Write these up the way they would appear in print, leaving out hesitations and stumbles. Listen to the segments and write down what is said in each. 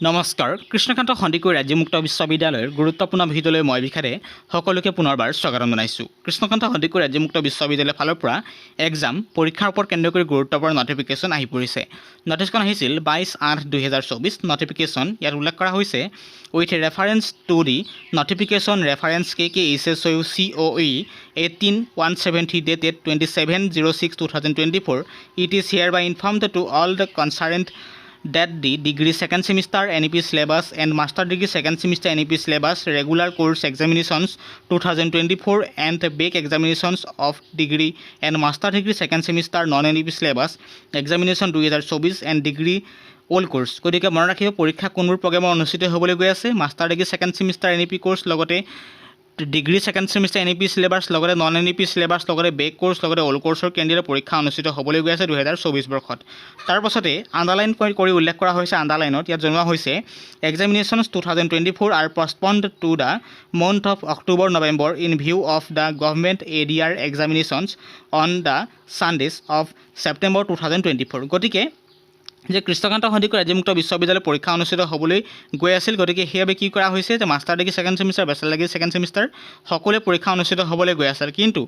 নমস্কাৰ কৃষ্ণকান্ত সন্দিকৈ ৰাজ্য মুক্ত বিশ্ববিদ্যালয়ৰ গুৰুত্বপূৰ্ণ ভিডিঅ'লৈ মই বিখাৰে সকলোকে পুনৰবাৰ স্বাগতম জনাইছোঁ। কৃষ্ণকান্ত সন্দিকৈ ৰাজ্য মুক্ত বিশ্ববিদ্যালয়ৰ ফালৰ পৰা এক্সাম পৰীক্ষাৰ ওপৰত কেন্দ্ৰ কৰি গুৰুত্বপূৰ্ণ নটিফিকেশ্যন আহি পৰিছে। নটিছখন আহিছিল 22/8/2024 নটিফিকেশ্যন। ইয়াত উল্লেখ কৰা হৈছে with reference to the notification reference KKHSU COE 18-170 dated 27/06/2024 it is hereby informed to all the concerned that the degree second semester NEP syllabus and master degree second semester NEP syllabus regular course examinations 2024 and the back examinations of degree and master degree second semester non-NEP syllabus examination 2024 and degree old course গতিকে মনত ৰাখিব পৰীক্ষা কোনবোৰ প্ৰগ্ৰামৰ অনুষ্ঠিত হ'বলৈ গৈ আছে। Master degree second semester NEP course লগতে degree second semester NEP syllabus লগতে নন NEP সিলেবাস লগতে বেক কোৰ্স লগতে অল কোৰ্সৰ কেন্দ্ৰীয় পৰীক্ষা অনুষ্ঠিত হ'বলৈ গৈ আছে 2024 বৰ্ষত। তাৰ পাছতে আন্ডাৰলাইন কৰি উল্লেখ কৰা হৈছে আন্ডাৰলাইনত ইয়াত জনোৱা হৈছে examinations 2024 are postponed to the month of October November in view of the government ADR examinations on the Sundays of September 2024 গতিকে যে কৃষ্ণকান্ত সন্দিকৈ ৰাজ্যমুক্ত বিশ্ববিদ্যালয় পৰীক্ষা অনুষ্ঠিত হ'বলৈ গৈ আছিল। গতিকে সেইবাবে কি কৰা হৈছে যে master degree second semester bachelor degree second semester সকলোৱে পৰীক্ষা অনুষ্ঠিত হ'বলৈ গৈ আছিল। কিন্তু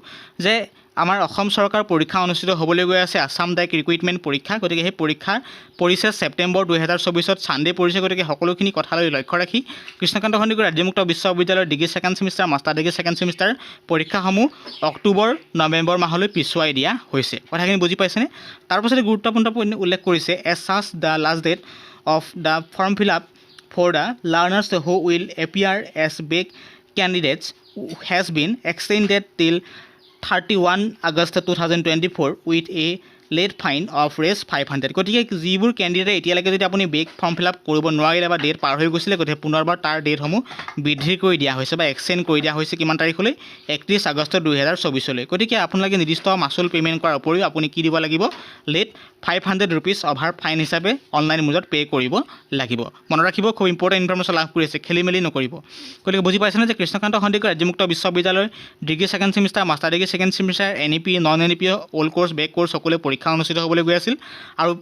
যে আমাৰ অসম চৰকাৰ পৰীক্ষা অনুষ্ঠিত হ'বলৈ গৈ আছে আসাম ডাইৰেক্ট ৰিক্ৰুইটমেণ্ট পৰীক্ষা। গতিকে সেই পৰীক্ষা পৰিছে ছেপ্টেম্বৰ 2024 ছানডে পৰিছে। গতিকে সকলোখিনি কথালৈ লক্ষ্য ৰাখি কৃষ্ণকান্ত সন্দিকৈ ৰাজ্যমুক্ত বিশ্ববিদ্যালয়ৰ degree second semester master degree second semester পৰীক্ষাসমূহ অক্টোবৰ নৱেম্বৰ মাহলৈ পিছুৱাই দিয়া হৈছে। কথাখিনি বুজি পাইছেনে? তাৰপাছতে গুৰুত্বপূৰ্ণ উল্লেখ কৰিছে as such the last date of the form fill up for the learners who will appear as back candidates has been extended till 31 August 2024 with a late fine of res 500 গতিকে যিবোৰ কেণ্ডিডেট এতিয়ালৈকে যদি আপুনি back form fill up কৰিব নোৱাৰিলে বা date পাৰ হৈ গৈছিলে গতিকে পুনৰবাৰ তাৰ ডেটসমূহ বৃদ্ধি কৰি দিয়া হৈছে বা এক্সটেণ্ড কৰি দিয়া হৈছে কিমান তাৰিখলৈ 31 আগষ্ট 2024লৈ। গতিকে আপোনালোকে নিৰ্দিষ্ট মাচুল পে'মেণ্ট কৰাৰ উপৰিও আপুনি কি দিব লাগিব লেট 500 rupees অভাৰ ফাইন হিচাপে অনলাইন মোডত পে' কৰিব লাগিব। মনত ৰাখিব খুব ইম্পৰ্টেণ্ট ইনফৰমেশ্যন লাভ কৰি আছে, খেলি মেলি নকৰিব। গতিকে বুজি পাইছেনে যে কৃষ্ণকান্ত সন্দিকৈ ৰাজ্যমুক্ত বিশ্ববিদ্যালয়ৰ degree second semester master degree second semester NEP non NEP old course back course সকলোৱে পৰীক্ষা অনুষ্ঠিত হ'বলৈ গৈ আছিল। আৰু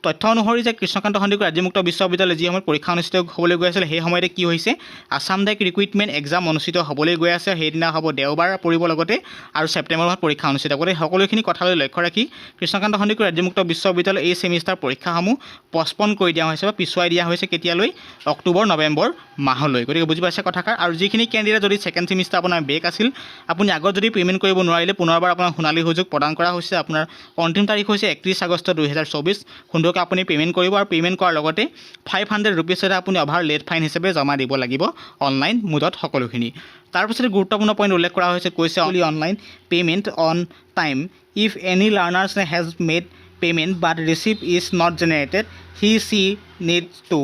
তথ্য অনুসৰি যে কৃষ্ণকান্ত সন্দিকৈ ৰাজ্যমুক্ত বিশ্ববিদ্যালয় যি সময়ত পৰীক্ষা অনুষ্ঠিত হ'বলৈ গৈ আছিল সেই সময়তে কি হৈছে আসাম ডাইৰেক্ট ৰিক্ৰুইটমেণ্ট এক্সাম অনুষ্ঠিত হ'বলৈ গৈ আছে। সেইদিনা হ'ব দেওবাৰ পৰিব লগতে আৰু ছেপ্টেম্বৰ মাহত পৰীক্ষা অনুষ্ঠিত কৰে। সকলোখিনি কথালৈ লক্ষ্য ৰাখি কৃষ্ণকান্ত সন্দিকৈ ৰাজ্যমুক্ত বিশ্ববিদ্যালয় এই ছেমিষ্টাৰ পৰীক্ষাসমূহ পষ্টপন কৰি দিয়া হৈছে বা পিছুৱাই দিয়া হৈছে কেতিয়ালৈ অক্টোবৰ নৱেম্বৰ মাহলৈ। গতিকে বুজি পাইছে কথাষাৰ। আৰু যিখিনি কেণ্ডিডেট যদি ছেকেণ্ড ছেমিষ্টাৰ আপোনাৰ বেক আছিল আপুনি আগত যদি পে'মেণ্ট কৰিব নোৱাৰিলে পুনৰবাৰ আপোনাৰ সোণালী সুযোগ প্ৰদান কৰা হৈছে। আপোনাৰ অন্তিম তাৰিখ হৈছে 31 আগষ্ট 2024 সুন্দৰকৈ আপুনি পে'মেণ্ট কৰিব আৰু পে'মেণ্ট কৰাৰ লগতে 500 rupees এটা আপুনি অভাৰ লেট ফাইন হিচাপে জমা দিব লাগিব অনলাইন মোডত সকলোখিনি। তাৰপিছতে গুৰুত্বপূৰ্ণ পইণ্ট উল্লেখ কৰা হৈছে কৈছে only online payment on time if any learners has made payment but receipt is not generated she needs to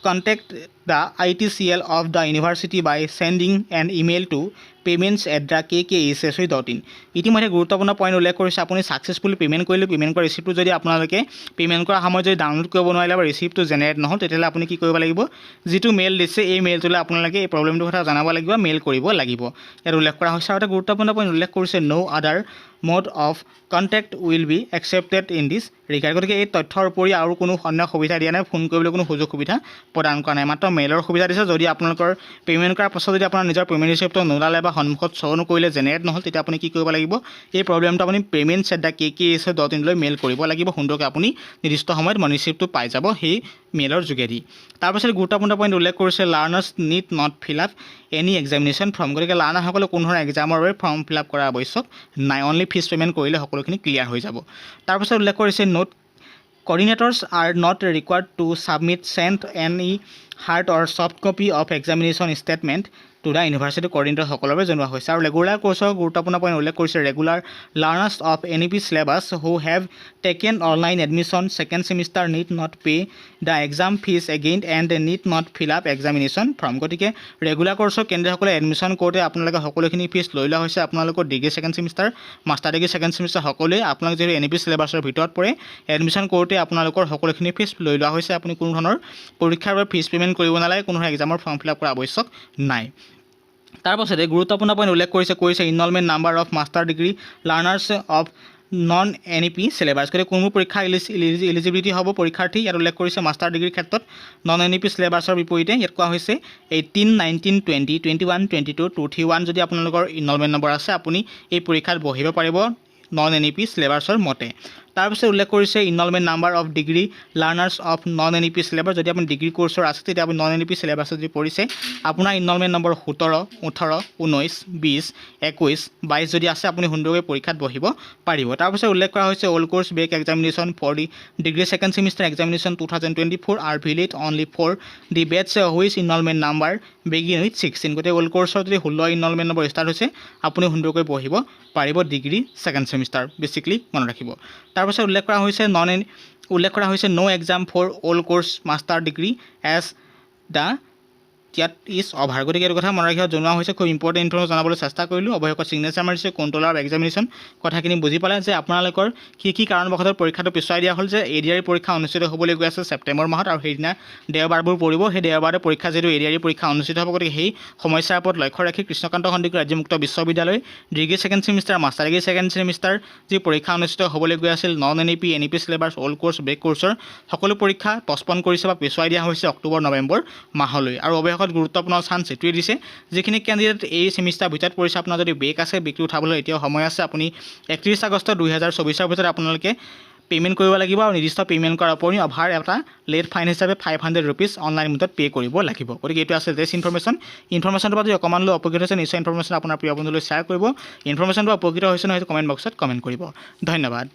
contact the ITCL of the university by sending an email to payments@kkshsu.in ইতিমধ্যে গুৰুত্বপূৰ্ণ point উল্লেখ কৰিছে আপুনি successfully payment কৰিলে payment কৰা ৰিচিপ্টটো যদি আপোনালোকে পে'মেণ্ট কৰাৰ সময়ত যদি ডাউনলোড কৰিব নোৱাৰিলে বা ৰিচিপ্টটো জেনেৰেট নহ'ল তেতিয়াহ'লে আপুনি কি কৰিব লাগিব যিটো মেইল দিছে এই মেইলটোলৈ আপোনালোকে এই প্ৰব্লেমটোৰ কথা জনাব লাগিব মেইল কৰিব লাগিব। ইয়াত উল্লেখ কৰা হৈছে আৰু এটা গুৰুত্বপূৰ্ণ পইণ্ট উল্লেখ কৰিছে ন' আদাৰ mode of contact will be accepted in this regard গতিকে এই তথ্যৰ উপৰি আৰু কোনো অন্য সুবিধা দিয়া নাই, ফোন কৰিবলৈ কোনো সুযোগ সুবিধা প্ৰদান কৰা নাই, মাত্ৰ মেইলৰ সুবিধা দিছে। যদি আপোনালোকৰ পে'মেণ্ট কৰাৰ পাছত যদি আপোনাৰ নিজৰ পে'মেণ্ট ৰিচিপ্টটো নোলালে বা সন্মুখত শ্ব' নকৰিলে জেনেৰেট নহ'ল তেতিয়া আপুনি কি কৰিব লাগিব এই প্ৰব্লেমটো আপুনি payments@kkshsu.in লৈ মেইল কৰিব লাগিব। সুন্দৰকৈ আপুনি নিৰ্দিষ্ট সময়ত মনি ৰিচিপ্টটো পাই যাব সেই মেইলৰ যোগেদি। তাৰপাছত গুৰুত্বপূৰ্ণ পইণ্ট উল্লেখ কৰিছে learners need not fill up any examination form গতিকে লাৰ্নাৰসকলে কোনো ধৰণৰ এক্সামৰ বাবে ফৰ্ম ফিল আপ কৰাৰ আৱশ্যক নাই, অনলি ফিজ পে'মেণ্ট কৰিলে সকলোখিনি ক্লিয়াৰ হৈ যাব। তাৰপাছত উল্লেখ কৰিছে note coordinators are not required to submit send any hard or soft copy of examination statement to the university coordinator সকলৰ বাবে জনোৱা হৈছে। আৰু ৰেগুলাৰ কোৰ্ছৰ গুৰুত্বপূৰ্ণ পইণ্ট উল্লেখ কৰিছে regular learners of NEP syllabus who have taken online admission second semester need not pay the exam fees again and need not fill up examination form গতিকে regular কোৰ্ছৰ কেন্দ্ৰসকলে admission কৰোঁতে আপোনালোকে সকলোখিনি ফিজ লৈ লোৱা হৈছে। আপোনালোকৰ degree second semester master degree second semester সকলোৱে আপোনালোক যিহেতু NEP চিলেবাছৰ ভিতৰত পৰে এডমিশ্যন কৰোঁতে আপোনালোকৰ সকলোখিনি ফিজ লৈ লোৱা হৈছে। আপুনি কোনো ধৰণৰ পৰীক্ষাৰ বাবে ফিজ পে'মেণ্ট কৰিব নালাগে, কোনো ধৰণৰ এক্সামৰ ফৰ্ম ফিল আপ কৰা আৱশ্যক নাই। তাৰপাছতে গুৰুত্বপূৰ্ণ পইণ্ট উল্লেখ কৰিছে enrolment number of master degree learners of non NEP syllabus গতিকে কোনবোৰ পৰীক্ষা এলিজিবিলিটি হ'ব পৰীক্ষাৰ্থী ইয়াত উল্লেখ কৰিছে মাষ্টাৰ ডিগ্ৰীৰ ক্ষেত্ৰত নন NEP চিলেবাছৰ বিপৰীতে ইয়াত কোৱা হৈছে 18, 19, 20, 21, 22, 21 যদি আপোনালোকৰ ইনৰলমেণ্ট নম্বৰ আছে আপুনি এই পৰীক্ষাত বহিব পাৰিব নন NEP চিলেবাছৰ মতে তাৰপিছত উল্লেখ কৰিছে enrolment number of degree learners of non NEP syllabus যদি আপুনি ডিগ্ৰী কোৰ্চৰ আছে তেতিয়া আপুনি নন NEP চিলেবাছত যদি পৰিছে আপোনাৰ ইনৰলমেণ্ট নম্বৰ 17, 18, 19, 20, 21, 22 যদি আছে আপুনি সুন্দৰকৈ পৰীক্ষাত বহিব পাৰিব তাৰপিছত উল্লেখ কৰা হৈছে all course back examination for the degree second semester examination 2024 are valid only for the batches which enrolment number begin with 16 গতিকে অল কোৰ্চৰ যদি 16 ইনৰলমেণ্ট নম্বৰ ষ্টাৰ্ট হৈছে আপুনি সুন্দৰকৈ বহিব পাৰিব ডিগ্ৰী ছেকেণ্ড ছেমিষ্টাৰ বেছিকলি মনত ৰাখিব তাৰপিছত উল্লেখ কৰা হৈছে no exam for all course master degree as the ইয়াত ইজ অভাৰ গতিকে এইটো কথা মনত ৰাখিব জনোৱা হৈছে খুব ইম্পৰ্টেণ্ট ইনফৰ্মেশ্যন জনাবলৈ চেষ্টা কৰিলোঁ অৱশেষত ছিগনেচাৰ মাৰিছে কণ্ট্ৰলাৰ অফ এক্সামিনেশ্যন কথাখিনি বুজি পালে যে আপোনালোকৰ কি কাৰণবশতঃ পৰীক্ষাটো পিছুৱাই দিয়া হ'ল যে ADR পৰীক্ষা অনুষ্ঠিত হ'বলৈ গৈ আছে ছেপ্টেম্বৰ মাহত আৰু সেইদিনা দেওবাৰবোৰ পৰিব সেই দেওবাৰে পৰীক্ষা যিহেতু ADR পৰীক্ষা অনুষ্ঠিত হ'ব গতিকে সেই সমস্যাৰ ওপৰত লক্ষ্য ৰাখি কৃষ্ণকান্ত সন্দিকৈ ৰাজ্য মুক্ত বিশ্ববিদ্যালয় degree second semester master degree second semester যি পৰীক্ষা অনুষ্ঠিত হ'বলৈ গৈ আছিল non NEP syllabus all course back কোৰ্চৰ সকলো পৰীক্ষা পষ্টপন কৰিছে বা পিছুৱাই দিয়া হৈছে অক্টোবৰ নৱেম্বৰ মাহলৈ আৰু অৱশেষত গুৰুত্বপূৰ্ণ চান্স এইটোৱে দিছে যিখিনি কেণ্ডিডেট এই ছেমিষ্টাৰ ভিতৰত পৰিছে আপোনাৰ যদি বেক আছে বেকটো উঠাবলৈ এতিয়াও সময় আছে আপুনি 31 আগষ্ট 2024 ভিতৰত আপোনালোকে পে'মেণ্ট কৰিব লাগিব আৰু নিৰ্দিষ্ট পে'মেণ্ট কৰাৰ উপৰিও অভাৰ এটা লেট ফাইন হিচাপে 500 ৰুপিজ অনলাইন মোডত পে' কৰিব লাগিব গতিকে এইটো আছে জেষ্ট ইনফৰ্মেশ্যনটোৰ পৰা যদি অকণমানলৈ উপকৃত হৈছে নিশ্চয় ইনফৰ্মেশ্যন আপোনাৰ প্ৰিয় বন্ধুলৈ শ্বেয়াৰ কৰিব ইনফৰ্মেশ্যনটো উপকৃত হৈছে নহয় কমেণ্ট বক্সত কমেণ্ট কৰিব ধন্যবাদ